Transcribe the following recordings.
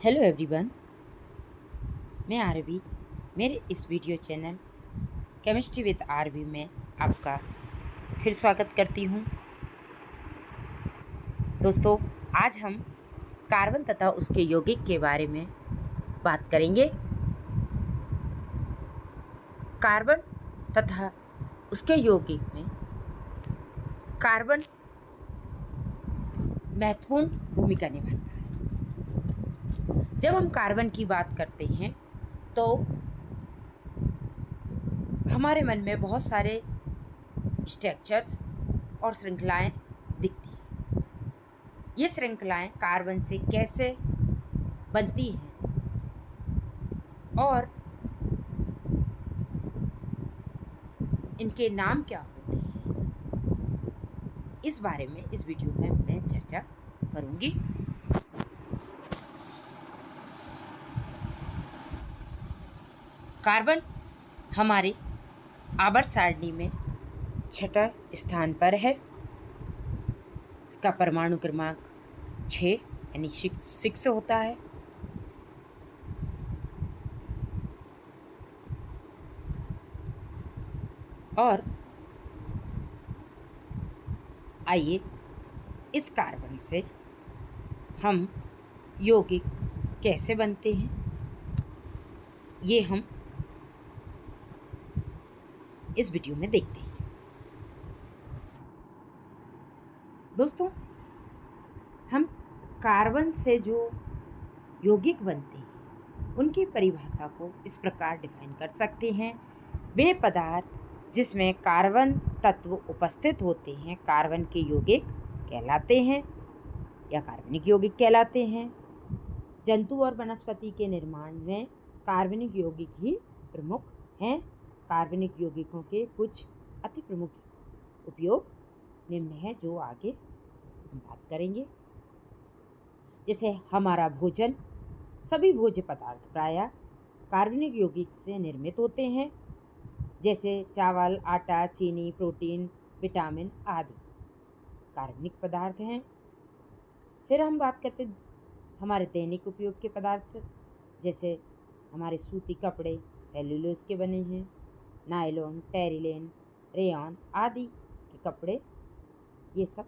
Hello everyone, मैं आरवी। मेरे इस video channel chemistry with Aarvi में आपका फिर स्वागत करती हूँ। दोस्तों, आज हम कार्बन तथा उसके यौगिक के बारे में बात करेंगे। कार्बन तथा उसके यौगिक में कार्बन महत्वपूर्ण भूमिका निभाता है। जब हम कार्बन की बात करते हैं तो हमारे मन में बहुत सारे स्ट्रक्चर्स और श्रृंखलाएं दिखती हैं। ये श्रृंखलाएं कार्बन से कैसे बनती हैं और इनके नाम क्या होते हैं, इस बारे में इस वीडियो में मैं चर्चा करूंगी। कार्बन हमारे आवर्त सारणी में छठा स्थान पर है। इसका परमाणु क्रमांक 6 यानी 6 होता है। और आइए इस कार्बन से हम यौगिक कैसे बनते हैं, ये हम इस वीडियो में देखते हैं। दोस्तों, हम कार्बन से जो यौगिक बनते हैं उनकी परिभाषा को इस प्रकार डिफाइन कर सकते हैं। वे पदार्थ जिसमें कार्बन तत्व उपस्थित होते हैं कार्बन के यौगिक कहलाते हैं या कार्बनिक यौगिक कहलाते हैं। जंतु और वनस्पति के निर्माण में कार्बनिक यौगिक ही प्रमुख हैं। कार्बनिक यौगिकों के कुछ अति प्रमुख उपयोग निम्न है, जो आगे हम बात करेंगे। जैसे हमारा भोजन, सभी भोज्य पदार्थ प्रायः कार्बनिक यौगिक से निर्मित होते हैं, जैसे चावल, आटा, चीनी, प्रोटीन, विटामिन आदि कार्बनिक पदार्थ हैं। फिर हम बात करते हैं हमारे दैनिक उपयोग के पदार्थ, जैसे हमारे सूती कपड़े सेल्यूलोज के बने हैं, नायलॉन, टेरिलेन, रेयॉन आदि के कपड़े, ये सब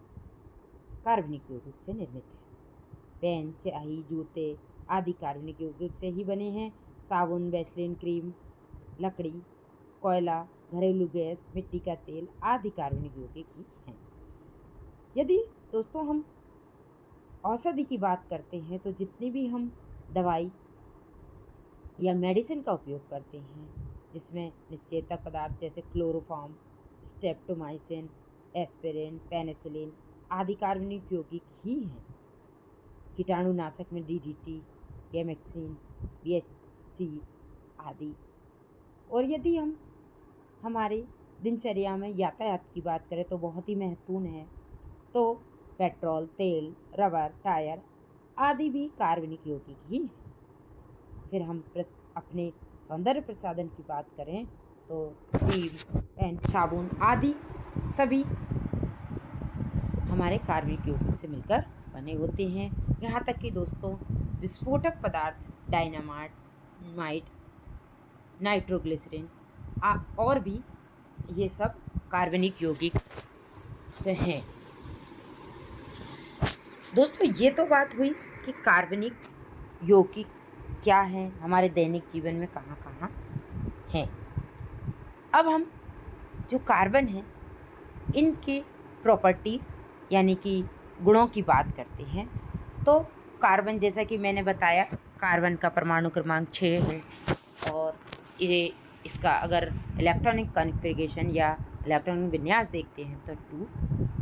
कार्बनिक यौगिक से निर्मित हैं। पेन, स्याही, जूते आदि कार्बनिक यौगिक से ही बने हैं। साबुन, वैसलीन, क्रीम, लकड़ी, कोयला, घरेलू गैस, मिट्टी का तेल आदि कार्बनिक यौगिक ही हैं। यदि दोस्तों हम औषधि की बात करते हैं तो जितनी भी हम दवाई या मेडिसिन का उपयोग करते हैं, जिसमें निश्चेतक पदार्थ जैसे क्लोरोफॉर्म, स्ट्रेप्टोमाइसिन, एस्पिरिन, पेनिसिलिन आदि कार्बनिक यौगिक ही हैं। कीटाणुनाशक में डीडीटी, गैमेक्सिन, बीएचसी आदि। और यदि हम हमारी दिनचर्या में यातायात की बात करें तो बहुत ही महत्वपूर्ण है, तो पेट्रोल, तेल, रबर, टायर आदि भी कार्बनिक यौगिक ही हैं। फिर हम अपने सौंदर्य प्रसाधन की बात करें तो क्रीम, पेंट, साबुन आदि सभी हमारे कार्बनिक यौगिक से मिलकर बने होते हैं। यहाँ तक कि दोस्तों विस्फोटक पदार्थ डायनामाइट, नाइट्रोग्लिसरीन और भी ये सब कार्बनिक यौगिक से हैं। दोस्तों, ये तो बात हुई कि कार्बनिक यौगिक क्या है, हमारे दैनिक जीवन में कहाँ कहाँ हैं। अब हम जो कार्बन है इनके प्रॉपर्टीज़ यानी कि गुणों की बात करते हैं। तो कार्बन, जैसा कि मैंने बताया, कार्बन का परमाणु क्रमांक 6 है और ये इसका अगर इलेक्ट्रॉनिक कॉन्फ़िगरेशन या इलेक्ट्रॉनिक विन्यास देखते हैं तो 2,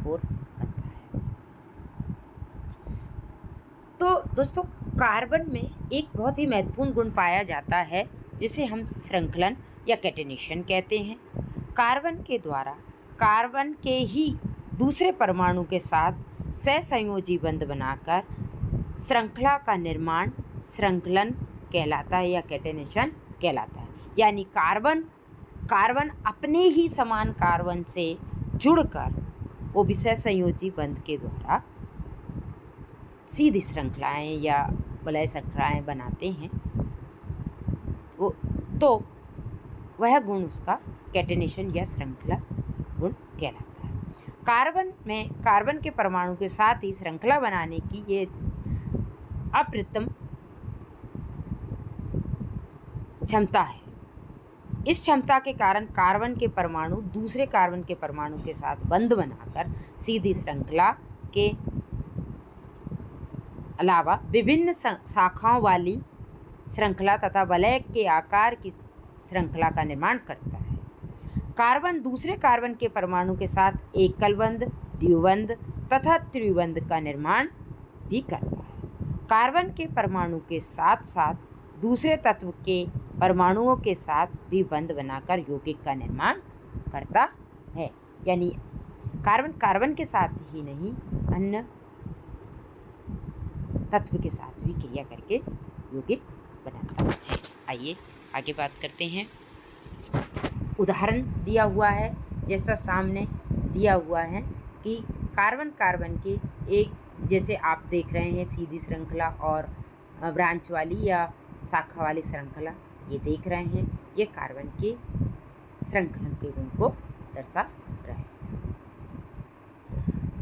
4 बनता है। तो दोस्तों, कार्बन में एक बहुत ही महत्वपूर्ण गुण पाया जाता है जिसे हम श्रृंखलन या कैटेनेशन कहते हैं। कार्बन के द्वारा कार्बन के ही दूसरे परमाणु के साथ सहसंयोजी बंध बनाकर श्रृंखला का निर्माण श्रृंखलन कहलाता है या कैटेनेशन कहलाता है। यानी कार्बन अपने ही समान कार्बन से जुड़कर वो भी सहसंयोजी बंध के द्वारा सीधी श्रृंखलाएं या वलय श्रृंखलाएँ बनाते हैं तो वह गुण उसका कैटेनेशन या श्रृंखला गुण कहलाता है। कार्बन के परमाणु के साथ ही श्रृंखला बनाने की ये अप्रतिम क्षमता है। इस क्षमता के कारण कार्बन के परमाणु दूसरे कार्बन के परमाणु के साथ बंध बनाकर सीधी श्रृंखला के अलावा विभिन्न शाखाओं वाली श्रृंखला तथा वलय के आकार की श्रृंखला का निर्माण करता है। कार्बन दूसरे कार्बन के परमाणु के साथ एकल बंध, द्विबंध तथा त्रिबंध का निर्माण भी करता है। कार्बन के परमाणु के साथ साथ दूसरे तत्व के परमाणुओं के साथ भी बंध बनाकर यौगिक का निर्माण करता है। यानी कार्बन के साथ ही नहीं, अन्य तत्व के साथ भी क्रिया करके यौगिक बनाता है। आइए आगे बात करते हैं। उदाहरण दिया हुआ है, जैसा सामने दिया हुआ है कि कार्बन के एक, जैसे आप देख रहे हैं सीधी श्रृंखला और ब्रांच वाली या शाखा वाली श्रृंखला, ये देख रहे हैं, ये कार्बन के श्रृंखलन के गुण को दर्शा रहे हैं।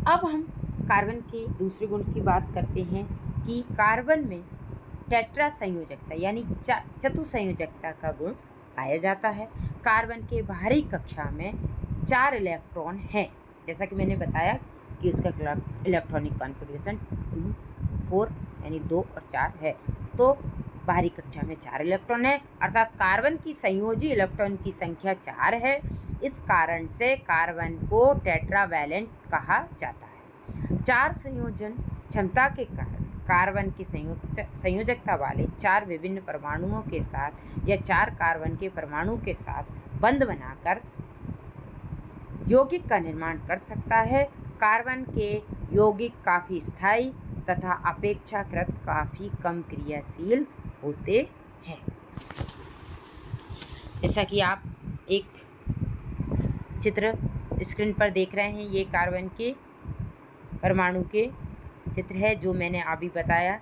अब हम कार्बन के दूसरे गुण की बात करते हैं कि कार्बन में टेट्रा संयोजकता यानी चतुसंयोजकता का गुण पाया जाता है। कार्बन के बाहरी कक्षा में 4 इलेक्ट्रॉन हैं, जैसा कि मैंने बताया कि उसका इलेक्ट्रॉनिक कॉन्फ़िगरेशन 2, 4 यानी 2 और 4 है। तो बाहरी कक्षा में 4 इलेक्ट्रॉन है, अर्थात कार्बन की संयोजी इलेक्ट्रॉन की संख्या 4 है। इस कारण से कार्बन को टेट्रावैलेंट कहा जाता है। 4 संयोजन क्षमता के कारण कार्बन की संयोजकता वाले 4 विभिन्न परमाणुओं के साथ या 4 कार्बन के परमाणु के साथ बंध बनाकर यौगिक का निर्माण कर सकता है। कार्बन के यौगिक काफ़ी स्थायी तथा अपेक्षाकृत काफ़ी कम क्रियाशील होते हैं। जैसा कि आप एक चित्र स्क्रीन पर देख रहे हैं, ये कार्बन के परमाणु के चित्र है, जो मैंने अभी बताया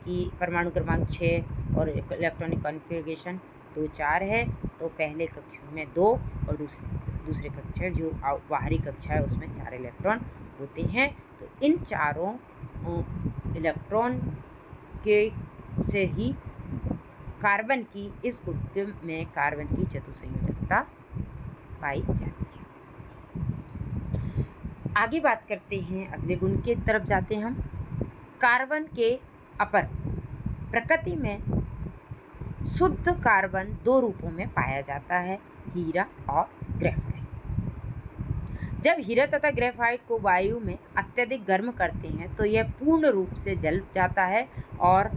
कि परमाणु क्रमांक 6 और इलेक्ट्रॉनिक कॉन्फ़िगरेशन 2, 4 है। तो पहले कक्षा में 2 और दूसरे कक्षा जो बाहरी कक्षा है उसमें 4 इलेक्ट्रॉन होते हैं। तो इन चारों इलेक्ट्रॉन के से ही कार्बन की इस गुण में कार्बन की चतुसंयोजकता पाई जाती है। आगे बात करते हैं, अगले गुण के तरफ जाते हैं हम। कार्बन के अपर प्रकृति में शुद्ध कार्बन 2 रूपों में पाया जाता है, हीरा और ग्रेफाइट। जब हीरा तथा ग्रेफाइट को वायु में अत्यधिक गर्म करते हैं तो यह पूर्ण रूप से जल जाता है और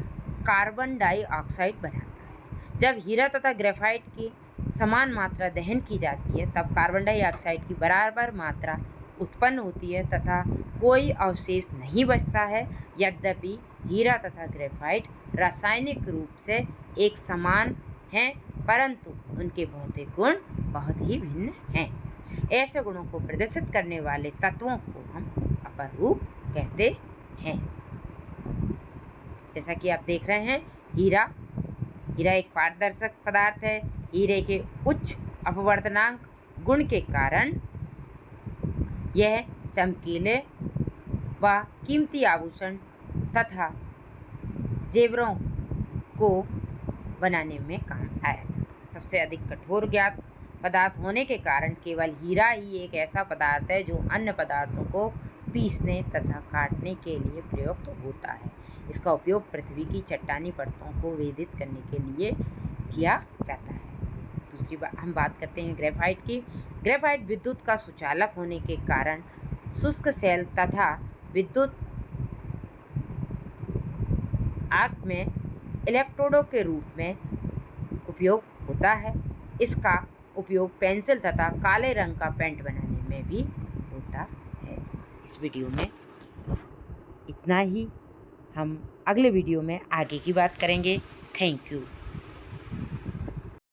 कार्बन डाइऑक्साइड बनाता है। जब हीरा तथा ग्रेफाइट की समान मात्रा दहन की जाती है तब कार्बन डाइऑक्साइड की बराबर मात्रा उत्पन्न होती है तथा कोई अवशेष नहीं बचता है। यद्यपि हीरा तथा ग्रेफाइट रासायनिक रूप से एक समान हैं, परंतु उनके भौतिक गुण बहुत ही भिन्न हैं। ऐसे गुणों को प्रदर्शित करने वाले तत्वों को हम अपर रूप कहते हैं। जैसा कि आप देख रहे हैं, हीरा एक पारदर्शक पदार्थ है। हीरे के उच्च अपवर्तनांक गुण के कारण यह चमकीले व कीमती आभूषण तथा जेवरों को बनाने में काम आया जाता है। सबसे अधिक कठोर ज्ञात पदार्थ होने के कारण केवल हीरा ही एक ऐसा पदार्थ है जो अन्य पदार्थों को पीसने तथा काटने के लिए प्रयुक्त होता है। इसका उपयोग पृथ्वी की चट्टानी परतों को वेदित करने के लिए किया जाता है। दूसरी बात हम बात करते हैं ग्रेफाइट की। ग्रेफाइट विद्युत का सुचालक होने के कारण शुष्क सेल तथा विद्युत आर्क में इलेक्ट्रोडों के रूप में उपयोग होता है। इसका उपयोग पेंसिल तथा काले रंग का पेंट बनाने में भी होता है। इस वीडियो में इतना ही। हम अगले वीडियो में आगे की बात करेंगे। Thank you.